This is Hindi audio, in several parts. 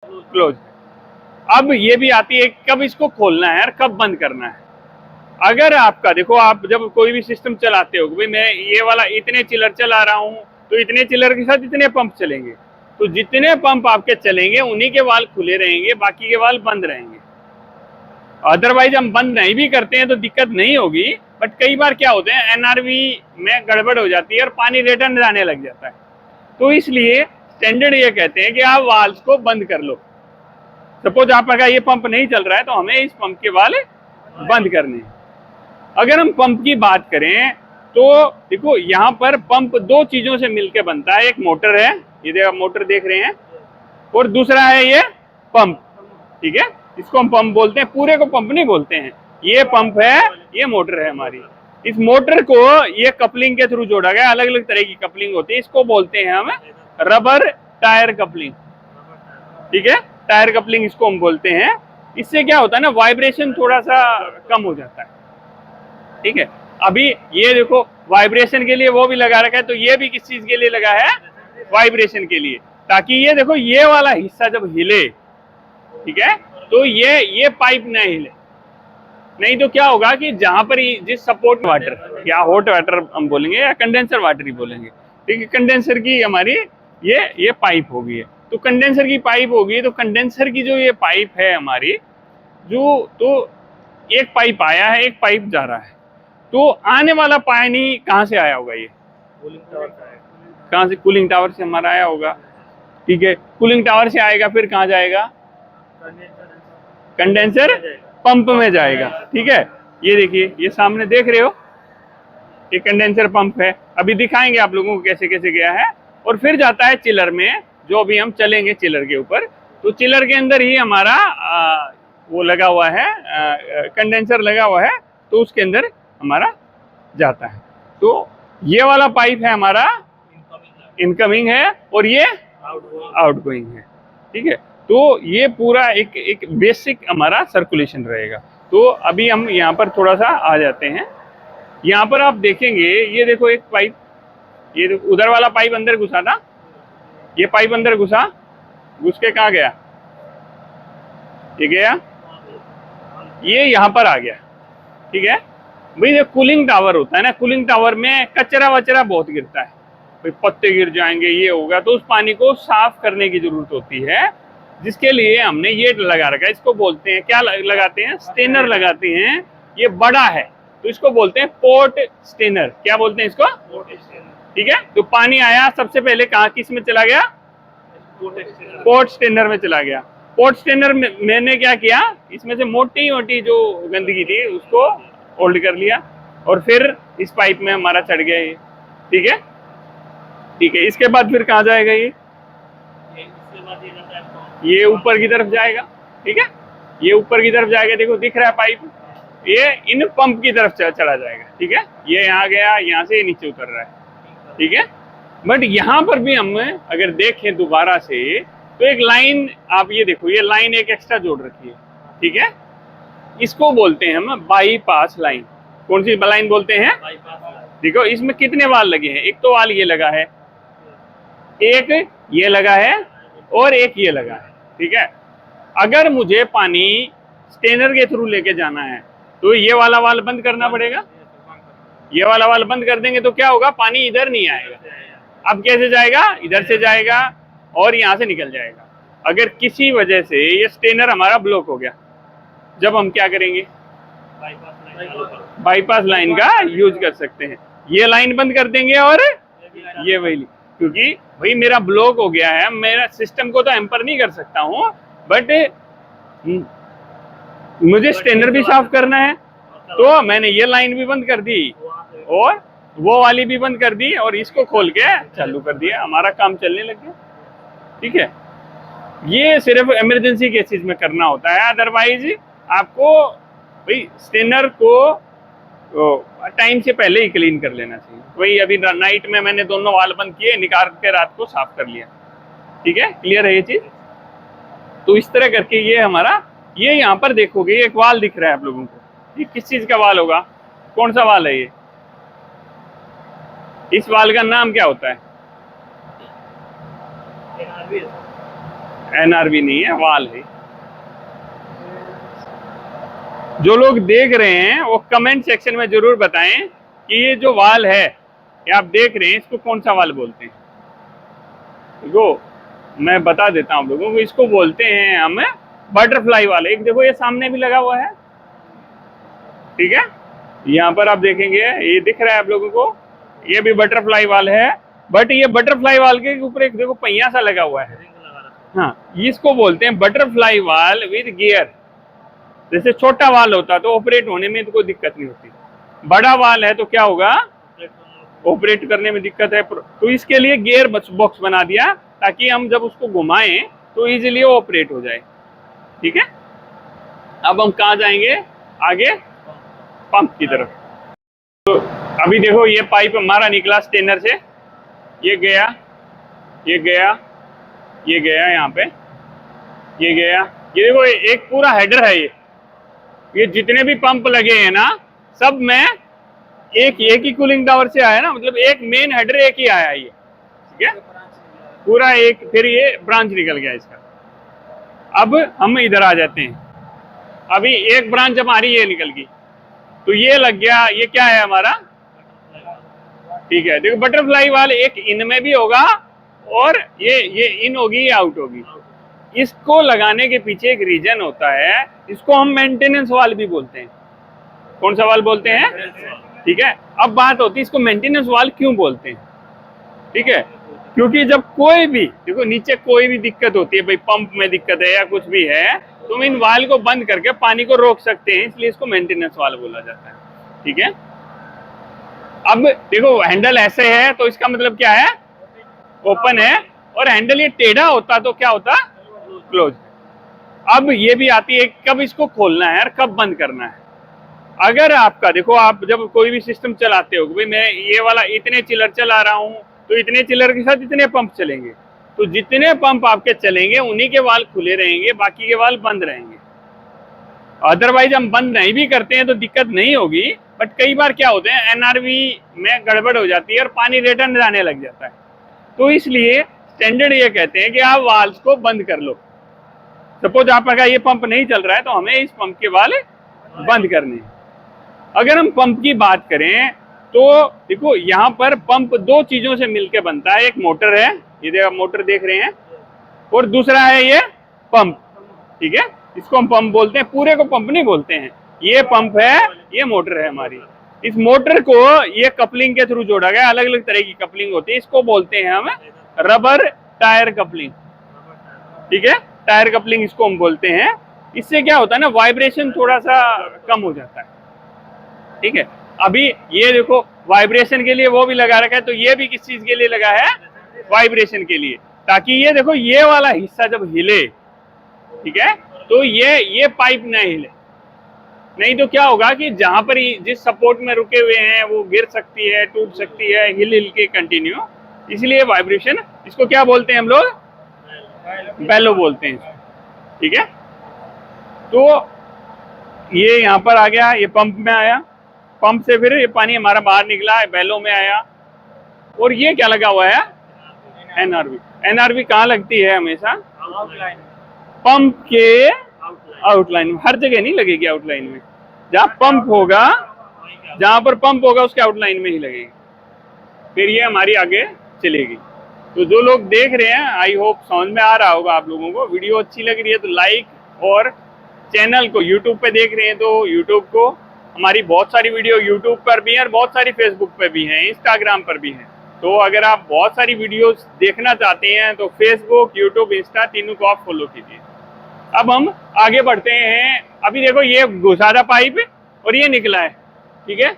क्लोज। अब ये भी आती है कब इसको खोलना है और कब बंद करना है। अगर आपका देखो, आप जब कोई भी सिस्टम चलाते हो, भाई मैं ये वाला इतने चिलर चला रहा हूं, तो इतने चिलर के साथ इतने पंप चलेंगे, तो जितने पंप आपके चलेंगे उन्हीं के वाल्व खुले रहेंगे, बाकी के वाल्व बंद रहेंगे। अदरवाइज हम बंद नहीं भी करते हैं तो दिक्कत नहीं होगी, बट कई बार क्या होते हैं एनआरवी में गड़बड़ हो जाती है और पानी रिटर्न जाने लग जाता है। तो इसलिए स्टैंडर्ड ये कहते हैं कि आप वाल्व को बंद कर लो। सपोज आपका ये पंप नहीं चल रहा है तो हमें इस पंप के वाल्व बंद करने हैं। अगर हम पंप की बात करें तो देखो यहाँ पर पंप दो चीजों से मिलकर बनता है। एक मोटर है, ये देखो मोटर देख रहे हैं, और दूसरा है ये पंप। ठीक है, इसको हम पंप बोलते हैं, पूरे को पंप नहीं बोलते हैं। ये पंप है, ये मोटर है हमारी। इस मोटर को ये कपलिंग के थ्रू जोड़ा गया, अलग अलग तरह की कपलिंग होती है, इसको बोलते हैं हम रबर टायर कपलिंग। ठीक है, टायर कपलिंग इसको हम बोलते हैं। इससे क्या होता है ना, वाइब्रेशन थोड़ा सा कम हो जाता है। ठीक है, अभी ये देखो वाइब्रेशन के लिए वो भी लगा रखा है, तो ये भी किस चीज के लिए लगा है, वाइब्रेशन के लिए, ताकि ये देखो ये वाला हिस्सा जब हिले, ठीक है, तो ये पाइप ना हिले। नहीं तो क्या होगा कि जहां पर जिस सपोर्ट वाटर या हॉट वाटर हम बोलेंगे या कंडेंसर वाटर ही बोलेंगे, ठीक है, कंडेंसर की हमारी ये पाइप होगी है, तो कंडेंसर की पाइप होगी, तो कंडेंसर की जो ये पाइप है हमारी, जो तो एक पाइप आया है, एक पाइप जा रहा है, तो आने वाला पानी कहाँ से आया होगा, ये कहाँ से, कूलिंग टावर से हमारा आया होगा। ठीक है, कूलिंग टावर से आएगा, फिर कहाँ जाएगा, कंडेंसर पंप में जाएगा। ठीक है, ये देखिए, ये सामने देख रहे हो, ये कंडेंसर पंप है। अभी दिखाएंगे आप लोगों को कैसे कैसे गया है, और फिर जाता है चिलर में, जो अभी हम चलेंगे चिलर के ऊपर। तो चिलर के अंदर ही हमारा वो लगा हुआ है, कंडेंसर लगा हुआ है, तो उसके अंदर हमारा जाता है। तो ये वाला पाइप है हमारा इनकमिंग है, और ये आउटगोइंग है। ठीक है, तो ये पूरा एक बेसिक हमारा सर्कुलेशन रहेगा। तो अभी हम यहाँ पर थोड़ा सा आ जाते हैं। यहाँ पर आप देखेंगे, ये देखो एक पाइप, ये उधर वाला पाइप अंदर घुसा था, ये पाइप अंदर घुस के कहाँ गया, ये गया, ये यहाँ पर आ गया। ठीक है भाई, ये कूलिंग टावर होता है ना, कूलिंग टावर में कचरा वचरा बहुत गिरता है, भाई पत्ते गिर जाएंगे, ये होगा, तो उस पानी को साफ करने की जरूरत होती है, जिसके लिए हमने ये लगा रखा है। इसको बोलते हैं, क्या लगाते हैं, स्टेनर लगाते हैं। ये बड़ा है तो इसको बोलते हैं पोर्ट स्टेनर। क्या बोलते हैं इसको, ठीक है। तो पानी आया सबसे पहले कहाँ, किस में चला गया, पोर्ट स्टेनर में चला गया। पोर्ट स्टेनर में मैंने क्या किया, इसमें से मोटी मोटी जो गंदगी थी उसको होल्ड कर लिया, और फिर इस पाइप में हमारा चढ़ गया ये। ठीक है, ठीक है, इसके बाद फिर कहाँ जाएगा, ये ऊपर की तरफ जाएगा। ठीक है, ये ऊपर की तरफ जाएगा, देखो दिख रहा है पाइप, ये इन पंप की तरफ चला जाएगा। ठीक है, ये यहाँ गया, यहाँ से नीचे उतर रहा है। ठीक है, बट यहाँ पर भी हम अगर देखें दोबारा से, तो एक लाइन, आप ये देखो, ये लाइन एक एक्स्ट्रा जोड़ रखी है। ठीक है, इसको बोलते हैं हम बाईपास लाइन। कौन सी लाइन बोलते हैं, देखो इसमें कितने वाल लगे हैं, एक तो वाल ये लगा है, एक ये लगा है, और एक ये लगा है। ठीक है, अगर मुझे पानी स्टेनर के थ्रू लेके जाना है तो ये वाला वाल बंद करना पड़ेगा। ये वाला वाल बंद कर देंगे तो क्या होगा, पानी इधर नहीं आएगा। अब कैसे जाएगा, इधर से जाएगा और यहाँ से निकल जाएगा। अगर किसी वजह से ये स्टेनर हमारा ब्लॉक हो गया, जब हम क्या करेंगे, बाईपास लाइन का यूज कर सकते हैं। ये लाइन बंद कर देंगे और ये वही, क्योंकि भाई मेरा ब्लॉक हो गया है, मेरा सिस्टम को तो एम्पर नहीं कर सकता हूँ, बट मुझे स्टेनर भी साफ करना है, तो मैंने ये लाइन भी बंद कर दी और वो वाली भी बंद कर दी, और इसको खोल के चालू कर दिया, हमारा काम चलने लग गया। ठीक है, ये सिर्फ इमरजेंसी केसेस में करना होता है, अदरवाइज आपको भाई स्टेनर को टाइम से पहले ही क्लीन कर लेना चाहिए। वही अभी नाइट में मैंने दोनों वाल बंद किए, निकाल के रात को साफ कर लिया। ठीक है, क्लियर है ये चीज। तो इस तरह करके ये हमारा, ये यहाँ पर देखोगे एक वाल दिख रहा है आप लोगों को, ये किस चीज का वाल होगा, कौन सा वाल है ये, इस वाल का नाम क्या होता है, एनआरवी नहीं है, वाल है। जो लोग देख रहे हैं वो कमेंट सेक्शन में जरूर बताएं कि ये जो वाल है, ये आप देख रहे हैं, इसको कौन सा वाल बोलते हैं। देखो मैं बता देता हूँ आप लोगों को, इसको बोलते हैं हम बटरफ्लाई वाल। एक देखो ये सामने भी लगा हुआ है, ठीक है, यहाँ पर आप देखेंगे ये दिख रहा है आप लोगों को, ये भी बटरफ्लाई वाल है। बट ये बटरफ्लाई वाल के ऊपर एक देखो पहिया सा लगा हुआ है, हाँ, इसको बोलते हैं बटरफ्लाई वाल विद गियर। जैसे छोटा वाल होता तो ऑपरेट होने में तो कोई दिक्कत नहीं होती, बड़ा वाल है तो क्या होगा, ऑपरेट करने में दिक्कत है। तो इसके लिए गियर बॉक्स बना दिया ताकि हम जब उसको घुमाएं तो इजीली ऑपरेट हो जाए, ठीक है। अब हम कहाँ जाएंगे आगे, पंप की तरफ। तो अभी देखो ये पाइप हमारा निकला स्टेनर से, ये गया, ये गया, ये गया यहाँ पे, ये गया, ये देखो एक पूरा हेडर है। ये जितने भी पंप लगे हैं ना, सब में एक ही कूलिंग टावर से आया ना, मतलब एक मेन हेडर एक ही आया ये, ठीक है, पूरा एक, फिर ये ब्रांच निकल गया इसका। अब हम इधर आ जाते हैं, अभी एक ब्रांच हमारी ये निकल गई, तो ये लग गया, ये क्या है हमारा, ठीक है। देखो बटरफ्लाई वाल एक इन में भी होगा और ये इन होगी, ये आउट होगी। इसको लगाने के पीछे एक रीजन होता है, इसको हम मेंटेनेंस वाल भी बोलते हैं। कौन सा वाल बोलते हैं, ठीक है। अब बात होती है इसको मेंटेनेंस वाल क्यों बोलते हैं, ठीक है, क्योंकि जब कोई भी देखो नीचे कोई भी दिक्कत होती है, भाई पंप में दिक्कत है या कुछ भी है, तो इन वाल को बंद करके पानी को रोक सकते हैं, इसलिए इसको मेंटेनेंस वाल बोला जाता है, ठीक है। अब देखो हैंडल ऐसे है तो इसका मतलब क्या है, ओपन है, और हैंडल ये टेढ़ा होता तो क्या होता, क्लोज। अब ये भी आती है कब इसको खोलना है और कब बंद करना है। अगर आपका देखो, आप जब कोई भी सिस्टम चलाते हो, भाई मैं ये वाला इतने चिलर चला रहा हूं तो इतने चिलर के साथ इतने पंप चलेंगे, तो जितने पंप आपके चलेंगे उन्हीं के वाल खुले रहेंगे, बाकी के वाल बंद रहेंगे। अदरवाइज हम बंद नहीं भी करते हैं तो दिक्कत नहीं होगी, बट कई बार क्या होते हैं एनआरवी में गड़बड़ हो जाती है और पानी रिटर्न जाने लग जाता है, तो इसलिए स्टैंडर्ड ये कहते हैं कि आप वाल्स को बंद कर लो। सपोज आपका ये पंप नहीं चल रहा है तो हमें इस पंप के वाल बंद करने हैं। अगर हम पंप की बात करें तो देखो यहाँ पर पंप दो चीजों से मिलकर बनता है, एक मोटर है, ये आप मोटर देख रहे हैं, और दूसरा है ये पंप, ठीक है, इसको हम पंप बोलते हैं, पूरे को पंप नहीं बोलते हैं। ये पंप है, ये मोटर है हमारी। इस मोटर को ये कपलिंग के थ्रू जोड़ा गया, अलग अलग तरह की कपलिंग होती है, इसको बोलते हैं हम रबर टायर कपलिंग, ठीक है, टायर कपलिंग इसको हम बोलते हैं। इससे क्या होता है ना, वाइब्रेशन थोड़ा सा कम हो जाता है, ठीक है। अभी ये देखो वाइब्रेशन के लिए वो भी लगा रखा है, तो ये भी किस चीज के लिए लगा है, वाइब्रेशन के लिए, ताकि ये देखो ये वाला हिस्सा जब हिले, ठीक है, तो ये पाइप ना हिले, नहीं तो क्या होगा कि जहां पर जिस सपोर्ट में रुके हुए हैं वो गिर सकती है, टूट सकती है, हिल के कंटिन्यू। इसलिए वाइब्रेशन, इसको क्या बोलते हैं हम लोग, बेलो बोलते हैं, ठीक है। तो ये यहाँ पर आ गया, ये पंप में आया, पंप से फिर ये पानी हमारा बाहर निकला, बेलो में आया, और ये क्या लगा हुआ है, एनआरवी। एनआरवी कहाँ लगती है, हमेशा पंप के आउटलाइन में, हर जगह नहीं लगेगी आउटलाइन में, जहाँ पंप होगा, जहां पर पंप होगा उसके आउटलाइन में ही लगेगी, फिर ये हमारी आगे चलेगी। तो जो लोग देख रहे हैं, आई होप समझ में आ रहा होगा आप लोगों को। वीडियो अच्छी लग रही है तो लाइक, और चैनल को यूट्यूब पे देख रहे हैं तो यूट्यूब को, हमारी बहुत सारी वीडियो यूट्यूब पर भी है और बहुत सारी फेसबुक पे भी है, इंस्टाग्राम पर भी है। तो अगर आप बहुत सारी वीडियोस देखना चाहते हैं तो फेसबुक, यूट्यूब, इंस्टा तीनों को आप फॉलो कीजिए। अब हम आगे बढ़ते हैं। अभी देखो ये घुसा था पाइप और ये निकला है, ठीक है,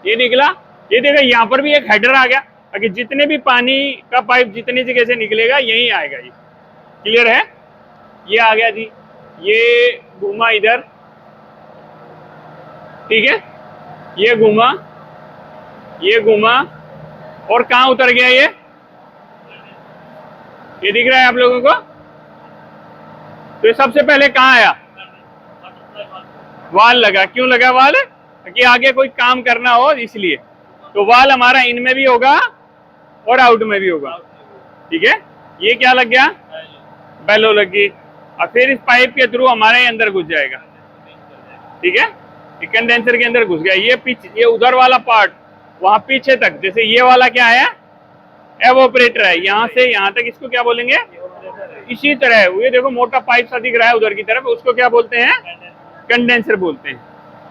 ये निकला, ये देखो यहाँ पर भी एक हेडर आ गया, ताकि जितने भी पानी का पाइप जितनी जगह से निकलेगा यही आएगा। ये क्लियर है, ये आ गया जी, ये घूमा इधर, ठीक है, ये घूमा, ये घूमा, और कहाँ उतर गया ये दिख रहा है आप लोगों को। तो ये सबसे पहले कहाँ आया, वाल लगा। क्यों लगा वाल, कि आगे कोई काम करना हो इसलिए। तो वाल हमारा इनमें भी होगा और आउट में भी होगा, ठीक है। ये क्या लग गया, बेलो लगी, और फिर इस पाइप के थ्रू हमारे अंदर घुस जाएगा, ठीक है। कंडेंसर के अंदर घुस गया, ये पीछे, ये उधर वाला पार्ट वहां पीछे तक, जैसे ये वाला क्या है, एवोपरेटर है, यहाँ से यहाँ तक इसको क्या बोलेंगे, इसी तरह ये देखो मोटा पाइप सा दिख रहा है उधर की तरफ, उसको क्या बोलते हैं, कंडेंसर बोलते हैं,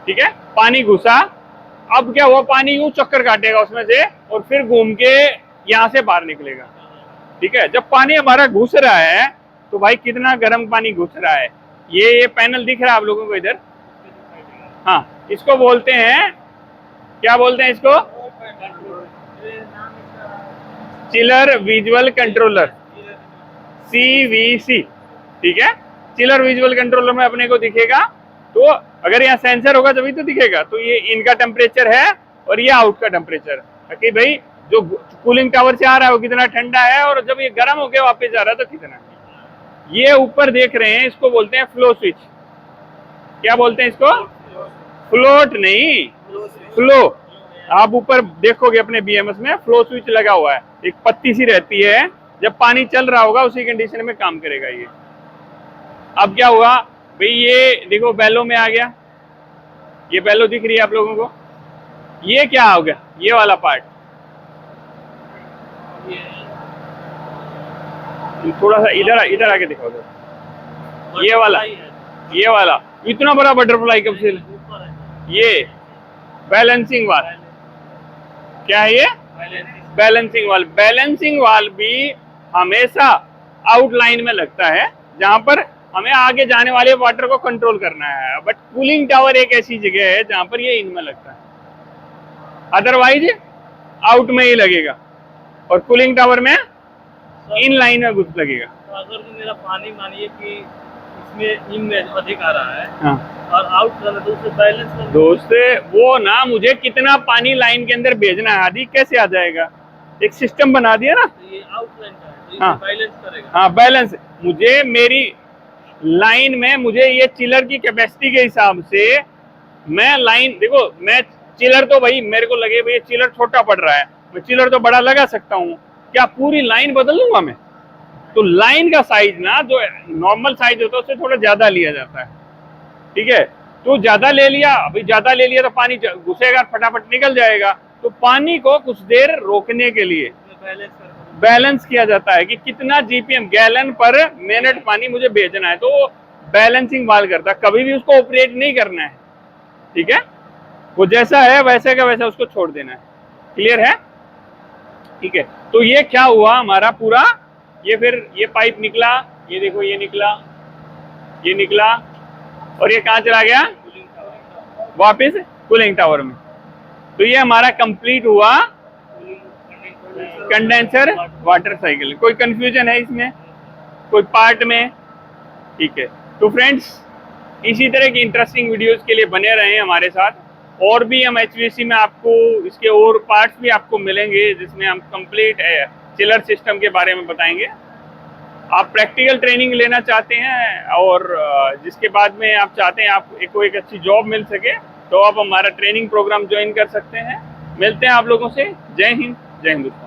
ठीक है। पानी घुसा, अब क्या हुआ, पानी यूं चक्कर काटेगा उसमें से और फिर घूम के यहाँ से बाहर निकलेगा, ठीक है। जब पानी हमारा घुस रहा है तो भाई कितना गर्म पानी घुस रहा है, ये पैनल दिख रहा है आप लोगों को इधर, हाँ, इसको बोलते हैं, क्या बोलते हैं इसको, चिलर विजुअल कंट्रोलर, CVC, ठीक है। चिलर विजुअल कंट्रोलर में अपने को दिखेगा, तो अगर यहाँ सेंसर होगा तभी तो दिखेगा, तो ये इनका टेम्परेचर है और ये आउट का टेम्परेचर, कि भाई जो कूलिंग टावर से आ रहा है वो कितना ठंडा है, और जब ये गर्म होके वापस जा रहा है तो कितना। ये ऊपर देख रहे हैं, इसको बोलते हैं फ्लो स्विच, क्या बोलते हैं इसको, फ्लोट नहीं, फ्लो। आप ऊपर देखोगे अपने BMS में फ्लो स्विच लगा हुआ है, एक पत्ती सी रहती है, जब पानी चल रहा होगा उसी कंडीशन में काम करेगा ये। अब क्या हुआ भाई, ये देखो बेलो में आ गया, ये बेलो दिख रही है आप लोगों को, ये क्या हो गया, ये वाला पार्ट, थोड़ा सा इधर आके दिखाओ, ये वाला इतना बड़ा बटरफ्लाई कब से, ये बैलेंसिंग वाल, क्या है ये, बैलेंसिंग वाल। बैलेंसिंग वाल भी हमेशा आउटलाइन में लगता है, जहां पर हमें आगे जाने वाले वाटर को कंट्रोल करना है, बट कूलिंग टावर एक ऐसी जगह है जहां पर ये इनमें लगता है, अदरवाइज आउट में ही लगेगा, और कूलिंग टावर में इन लाइन में घुस लगेगा। तो अगर मेरा पानी मानिए कि इसमें इन में अधिक आ रहा है, हाँ, और आउट करना तो उसे बैलेंस करना, दोस्त वो ना, मुझे कितना पानी लाइन के अंदर भेजना है, आदि कैसे आ जाएगा, एक सिस्टम बना दिया ना, तो ये आउटलाइन का है, तो हाँ, बैलेंस करेगा, हाँ बैलेंस, मुझे मेरी लाइन में, मुझे ये चिलर की कैपेसिटी के हिसाब से मैं लाइन, देखो मैं चिलर तो भाई मेरे को लगे भाई चिलर छोटा पड़ रहा है, मैं चिलर तो बड़ा लगा सकता हूँ, क्या पूरी लाइन बदल लूंगा मैं, तो लाइन का साइज ना जो नॉर्मल साइज होता है उससे थोड़ा ज्यादा लिया जाता है, ठीक है। तो ज्यादा ले लिया, अभी ज्यादा ले लिया तो पानी घुसेगा फटाफट निकल जाएगा, तो पानी को कुछ देर रोकने के लिए बैलेंस किया जाता है कि कितना GPM, गैलन पर मिनट पानी मुझे भेजना है, तो बैलेंसिंग वाल करता है, कभी भी उसको ऑपरेट नहीं करना है, ठीक है। वो जैसा है वैसे का वैसा उसको छोड़ देना है, क्लियर है, ठीक है। तो ये क्या हुआ हमारा पूरा, ये फिर ये पाइप निकला, ये देखो ये निकला, ये निकला, और ये कहाँ चला गया, वापस कूलिंग टावर में। तो ये हमारा कंप्लीट हुआ कंडेंसर वाटर साइकिल। कोई कंफ्यूजन है इसमें, कोई पार्ट में, ठीक है। तो फ्रेंड्स, इसी तरह की इंटरेस्टिंग वीडियोस के लिए बने रहें हमारे साथ, और भी हम HVAC में आपको इसके और पार्ट्स भी आपको मिलेंगे, जिसमें हम कंप्लीट चिलर सिस्टम के बारे में बताएंगे। आप प्रैक्टिकल ट्रेनिंग लेना चाहते हैं और जिसके बाद में आप चाहते हैं आपको एक अच्छी जॉब मिल सके, तो आप हमारा ट्रेनिंग प्रोग्राम ज्वाइन कर सकते हैं। मिलते हैं आप लोगों से। जय हिंद, जय हिंदुस्तान।